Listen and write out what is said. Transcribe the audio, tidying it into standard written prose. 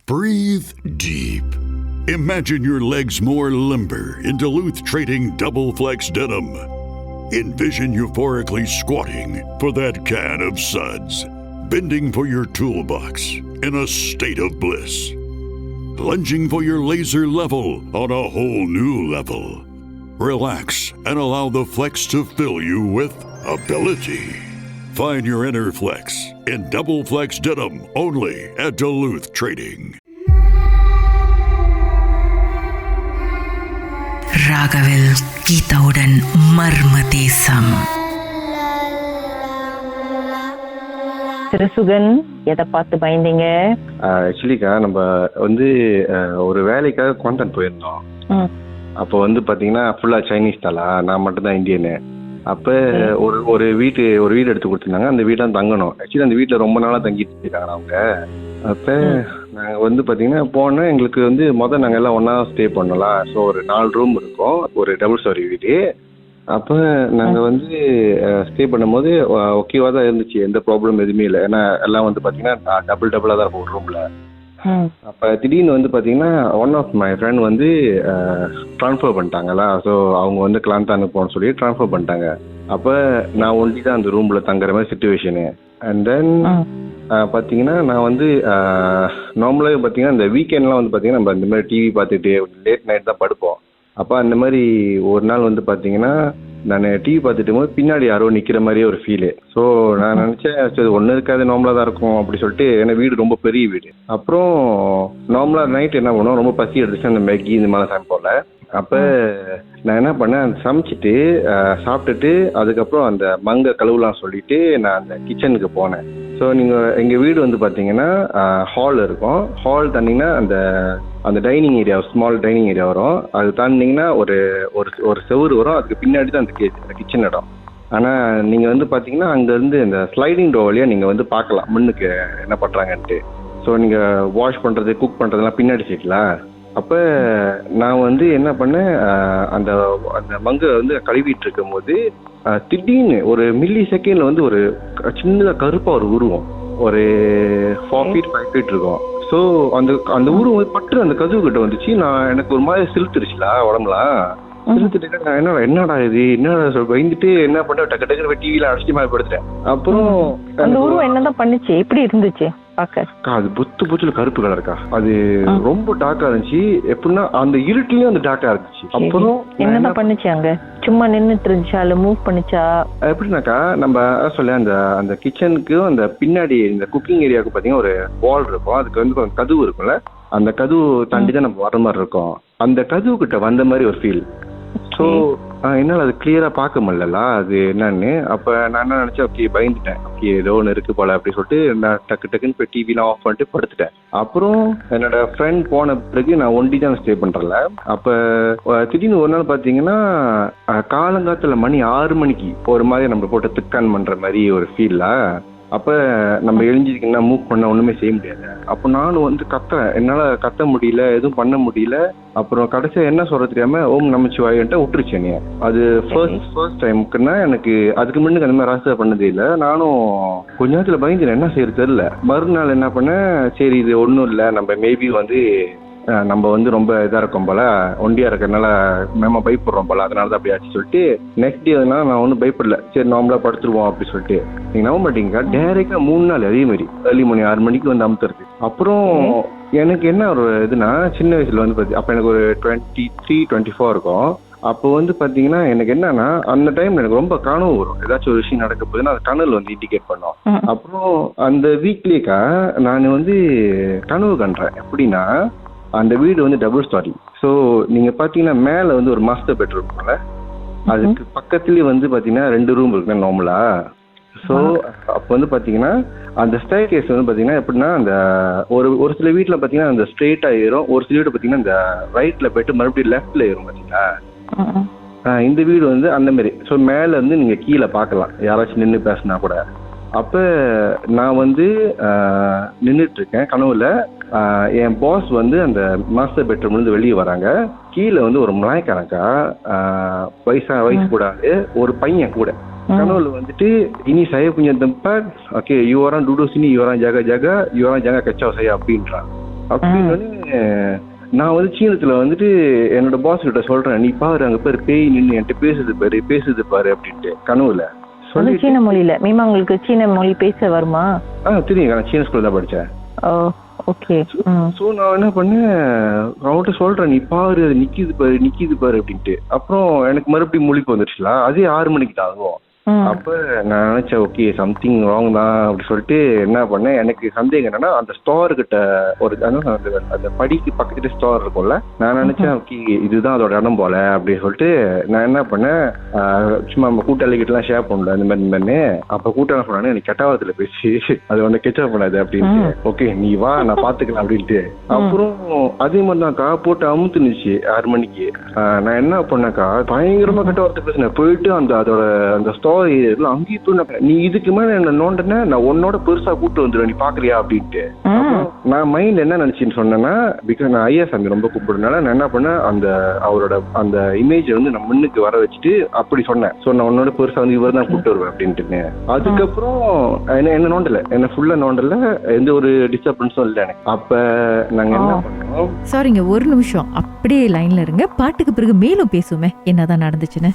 Breathe deep. Imagine your legs more limber in Duluth Trading Double Flex Denim. Envision euphorically squatting for that can of suds, bending for your toolbox in a state of bliss, lunging for your laser level on a whole new level. Relax and allow the flex to fill you with ability. Find your inner flex in Double Flex Denim only at Duluth Trading. ராகவில் கீதாவுடன் மர்ம தேசம். திருசுகன் எதை பார்த்து பயந்தீங்க? ஆக்சுவலிக்கா நம்ம வந்து ஒரு வேலைக்காக குவாண்டன் போயிருந்தோம். அப்போ வந்து பாத்தீங்கன்னா ஃபுல்லா சைனீஸ் தாளா, நான் மட்டும் தான் இந்தியனு. அப்ப ஒரு வீடு எடுத்து கொடுத்துருந்தாங்க. அந்த வீட்டுல தங்கணும். ஆக்சுவலி அந்த வீட்டுல ரொம்ப நாளா தங்கிட்டு இருக்காங்க அவங்க. அப்ப நாங்க வந்து பாத்தீங்கன்னா போனோம். எங்களுக்கு வந்து நாங்க எல்லாம் ஒன்னா ஸ்டே பண்ணலாம். ஸோ ஒரு 4 ரூம் இருக்கும், ஒரு டபுள் ஸ்டோரி வீடு. அப்ப நாங்க வந்து ஸ்டே பண்ணும்போது ஓகேவா தான் இருந்துச்சு, எந்த ப்ராப்ளம் எதுவுமே இல்லை. ஏன்னா எல்லாம் வந்து பாத்தீங்கன்னா டபுளா தான் இருக்கும் ஒரு ரூம்ல. அப்ப திடீர்னு வந்து பாத்தீங்கன்னா ஒன் ஆஃப் மை ஃப்ரெண்ட் வந்து ட்ரான்ஸ்ஃபர் பண்ணிட்டாங்களா. ஸோ அவங்க வந்து கிளாந்தானுக்கு போகணும்னு சொல்லி ட்ரான்ஸ்ஃபர் பண்ணிட்டாங்க. அப்ப நான் ஒண்டி தான் அந்த ரூம்ல தங்குற மாதிரி சுச்சுவேஷனு. அண்ட் தென் பாத்தீங்கன்னா நான் வந்து நார்மலாக பாத்தீங்கன்னா இந்த வீக்கெண்ட்லாம் வந்து பாத்தீங்கன்னா நம்ம இந்த மாதிரி டிவி பார்த்துட்டு லேட் நைட் தான் படுப்போம். அப்ப அந்த மாதிரி ஒரு நாள் வந்து பாத்தீங்கன்னா நான் டிவி பார்த்துட்டு போது பின்னாடி யாரோ நிக்கிற மாதிரியே ஒரு ஃபீலு. ஸோ நான் நினைச்சேன் சரி ஒன்றும் இருக்காது, நார்மலாக தான் இருக்கும் அப்படி சொல்லிட்டு. ஏன்னா வீடு ரொம்ப பெரிய வீடு. அப்புறம் நார்மலாக நைட் என்ன பண்ணுவோம், ரொம்ப பசி எடுத்துச்சு, அந்த மேகி இந்த மாதிரி சமைப்போம்ல. அப்போ நான் என்ன பண்ணேன், சமைச்சிட்டு சாப்பிட்டுட்டு அதுக்கப்புறம் அந்த மங்க கழுவுலாம் சொல்லிட்டு நான் அந்த கிச்சனுக்கு போனேன். ஸோ நீங்கள் எங்கள் வீடு வந்து பார்த்தீங்கன்னா ஹால் இருக்கும். ஹால் தந்தீங்கன்னா அந்த dining area, small dining area வரும். அது தாண்டிங்கன்னா ஒரு செவுரு வரும். அதுக்கு பின்னாடி தான் அந்த கிச்சன் இடம். ஆனால் நீங்கள் வந்து பார்த்தீங்கன்னா அங்கேருந்து இந்த ஸ்லைடிங் டோர் வழியாக நீங்கள் வந்து பார்க்கலாம் முன்னுக்கு என்ன பண்ணுறாங்கன்ட்டு. ஸோ நீங்கள் வாஷ் பண்ணுறது, குக் பண்ணுறதுலாம் பின்னாடி சீட்டில். அப்போ நான் வந்து என்ன பண்ணேன், அந்த மங்கை வந்து கழுவிட்டு இருக்கும் போது திடீர்னு ஒரு மில்லி செகண்ட்ல வந்து ஒரு சின்னதாக கருப்பாக ஒரு உருவம், ஒரு 4 feet 5 feet இருக்கும். ஸோ அந்த உருவம் பட்டு அந்த கதவு கிட்ட வந்துச்சு. எனக்கு ஒரு மாதிரி சிலுத்துருச்சுல உடம்புலாம். சிலுத்துட்டு நான் என்னடா இது என்னடா பயந்துட்டு என்ன பண்ண, டக்கு டக்குனு டிவியில அடிச்சுட்டு மாதிரி படுத்துட்டேன். அப்புறம் அந்த உருவம் என்னதான் பண்ணுச்சு, எப்படி இருந்துச்சு பாக்க? அது புத்துல கருப்பு கலருக்கா, அது ரொம்ப டார்க்கா இருந்துச்சு. எப்படின்னா அந்த இருட்டுலயும் அந்த டார்க்கா இருந்துச்சு. அப்புறம் என்னதான் பண்ணுச்சு அங்க? சும்மா நின்னுட்டு இருந்துச்சா இல்ல மூவ் பண்ணிச்சா? எப்படின்னாக்கா நம்ம சொல்ல அந்த கிச்சனுக்கு அந்த பின்னாடி இந்த குக்கிங் ஏரியாவுக்கு பாத்தீங்கன்னா ஒரு வால் இருக்கும். அதுக்கு வந்து கதவு இருக்கும்ல, அந்த கதவு தாண்டி தான் நம்ம வர மாதிரி இருக்கும். அந்த கதவு கிட்ட வந்த மாதிரி ஒரு ஃபீல். ஸோ என்னால் அது கிளியரா பார்க்க முடியல அது என்னன்னு. அப்ப நான் என்ன நினைச்சேன், ஓகே பயந்துட்டேன், ஓகே ஏதோ ஒன்று இருக்கு போல அப்படின்னு சொல்லிட்டு நான் டக்குன்னு போய் டிவிலாம் ஆஃப் பண்ணிட்டு படுத்துட்டேன். அப்புறம் என்னோட ஃப்ரெண்ட் போன பிறகு நான் ஒண்டி தான் ஸ்டே பண்றேன்ல. அப்ப திடீர்னு ஒரு நாள் பாத்தீங்கன்னா காலங்காத்துல மணி 6 மணிக்கு ஒரு மாதிரி நம்ம போட்டு திக்கான் பண்ற மாதிரி ஒரு ஃபீல்ல. அப்ப நம்ம எழுஞ்சிருக்கீங்கன்னா மூவ் பண்ண ஒண்ணுமே செய்ய முடியாது. அப்போ நானும் வந்து என்னால கத்த முடியல, எதுவும் பண்ண முடியல. அப்புறம் கடைசியா என்ன சொல்ற தெரியாம ஓம் நமச்சிவாயன்ட்டு விட்டுருச்சு நீ. அது ஃபர்ஸ்ட் டைமுக்குன்னா எனக்கு அதுக்கு முன்னுக்கு அந்த மாதிரி ராசியா பண்ணதே இல்லை. நானும் கொஞ்ச நேரத்துல பயந்துட்டேன், என்ன செய்யறது தெரியல. மறுநாள் என்ன பண்ணேன், சரி இது ஒன்றும் இல்லை, நம்ம மேபி வந்து நம்ம வந்து ரொம்ப இதா இருக்கோம் போல, ஒண்டியா இருக்கிறதுனால மேமா பயப்படுறோம் போல, அதனால தான் அப்படி ஆச்சு சொல்லிட்டு நெக்ஸ்ட் டே நான் ஒன்றும் பயப்படல, சரி நார்மலா படுத்துருவோம் அப்படி சொல்லிட்டு. நீங்க நம்ப மாட்டீங்க, டைரக்டா 3 நாள் அதே மாதிரி ஏர்லி மார்னிங் 6 மணிக்கு வந்து அமுத்துறது. அப்புறம் எனக்கு என்ன ஒரு இதுனா, சின்ன வயசுல வந்து அப்ப எனக்கு ஒரு 23-24 இருக்கும். அப்போ வந்து பாத்தீங்கன்னா எனக்கு என்னன்னா அந்த டைம்ல எனக்கு ரொம்ப கனவு வரும். ஏதாச்சும் ஒரு விஷயம் நடக்க போகுதுன்னா அது கனவுல வந்து இண்டிகேட் பண்ணும். அப்புறம் அந்த வீக்லிக்கா நான் வந்து கனவு கண்டேன். எப்படின்னா அந்த வீடு வந்து டபுள் ஸ்டோரி. ஸோ நீங்க பாத்தீங்கன்னா மேல வந்து ஒரு மாஸ்டர் பெட்ரூம் இருக்கும்ல, அதுக்கு பக்கத்துலயே வந்து பாத்தீங்கன்னா 2 ரூம் இருக்குன்னா நார்மலா. ஸோ அப்போ வந்து பாத்தீங்கன்னா அந்த ஸ்டேர் கேஸ் வந்து பாத்தீங்கன்னா எப்படின்னா அந்த ஒரு சில வீட்டுல பாத்தீங்கன்னா அந்த ஸ்ட்ரெயிட்டா ஏறும், ஒரு சில வீடு பாத்தீங்கன்னா இந்த ரைட்ல போயிட்டு மறுபடியும் லெஃப்ட்ல ஏறும் பாத்தீங்களா. இந்த வீடு வந்து அந்த மாதிரி. ஸோ மேல இருந்து நீங்க கீழே பார்க்கலாம், யாராச்சும் நின்று பேசினா கூட. அப்ப நான் வந்து நின்றுட்டு இருக்கேன் கனவுல. என் பாஸ் வந்து அந்த மாஸ்டர் பெட்ரூம்ல இருந்து வெளியே வராங்க. கீழே வந்து ஒரு மலாய்க்காரக்கா வயசு கூடாது ஒரு பையன் கூட கனவுல வந்துட்டு, ini saya punya tempat, okay you orang duduk sini, you orang jaga-jaga, you orang jangan kacau saya அப்படின்றான். அப்படின்னு நான் வந்து சீனத்துல வந்துட்டு என்னோட பாஸ் கிட்ட சொல்றேன், நீ பாரு அங்க பேர் பேய் நின்று என்கிட்ட பேசுது பாரு அப்படின்ட்டு கனவுல அது சீன மொழியில. மீமா உங்களுக்கு சீன மொழி பேச வருமா? தெரியும், நான் சீன ஸ்கூல்ல தான் படிச்சேன். ஓகே. ஸோ நான் என்ன பண்ணேன், அவன்கிட்ட சொல்றேன், நீ பாரு அது நிக்கிது பாரு அப்படின்ட்டு. அப்புறம் எனக்கு மறுபடியும் முழிப்பு வந்துருச்சுல, அதே 6 மணிக்கு தான் ஆகும். அப்ப நான் நினைச்சேன் ஓகே சம்திங் ராங் தான் அப்படி சொல்லிட்டு என்ன பண்ணேன், எனக்கு சந்தேகம் என்னன்னா அந்த ஸ்டோர் கிட்ட ஒரு அந்த படிக்கு பக்கத்துல ஸ்டோர் இருக்கும்ல, நான் நினைச்சேன் ஓகே இதுதான் அதோட இடம் போல அப்படின்னு சொல்லிட்டு நான் என்ன பண்ணேன், சும்மா நம்ம கூட்டாளி கிட்ட எல்லாம் ஷேர் பண்ணல இந்த மாதிரி. அப்ப கூட்டாளி சொன்னானே எனக்கு கெட்டவாதத்துல பேசி அது ஒண்ணு கெச்சா பண்ணாது அப்படின்ட்டு. ஓகே நீ வா நான் பாத்துக்கலாம் அப்படின்ட்டு. அப்புறம் அதே மாதிரிதான்க்கா போட்டு அமுத்துனுச்சு 6 மணிக்கு. நான் என்ன பண்ணேக்கா பயங்கரமா கெட்டவாதத்தை பேசினேன். போயிட்டு அதோட அந்த ஸ்டோர் அங்கேயும் போய் நீ இதுக்கு மேல என்ன நோண்டன நான் உன்னோட பெருசா கூட்டு வந்துடுவேன் நீ பாக்குறியா அப்படின்ட்டு. நான் மைண்ட் என்ன நினைச்சுன்னு சொன்னேன்னா, பிகாஸ் நான் ஐயா சாமி ரொம்ப கூப்பிடுறதுனால நான் என்ன பண்ணேன், அவரோட அந்த இமேஜ் வந்து நான் முன்னுக்கு வர வச்சுட்டு அப்படி சொன்னேன். ஸோ நான் உன்னோட பெருசா வந்து இவர் தான் கூப்பிட்டு வருவேன் அப்படின்ட்டு. அதுக்கப்புறம் என்ன நோண்டல, என்ன ஃபுல்லா நோண்டல, எந்த ஒரு டிஸ்டர்பன்ஸும் இல்லை எனக்கு. அப்ப நாங்க என்ன பண்ணோம், சாரிங்க ஒரு நிமிஷம் அப்படியே லைன்ல இருங்க, பாட்டுக்கு பிறகு மேலும் பேசுவோமே என்னதான் நடந்துச்சுன்னு.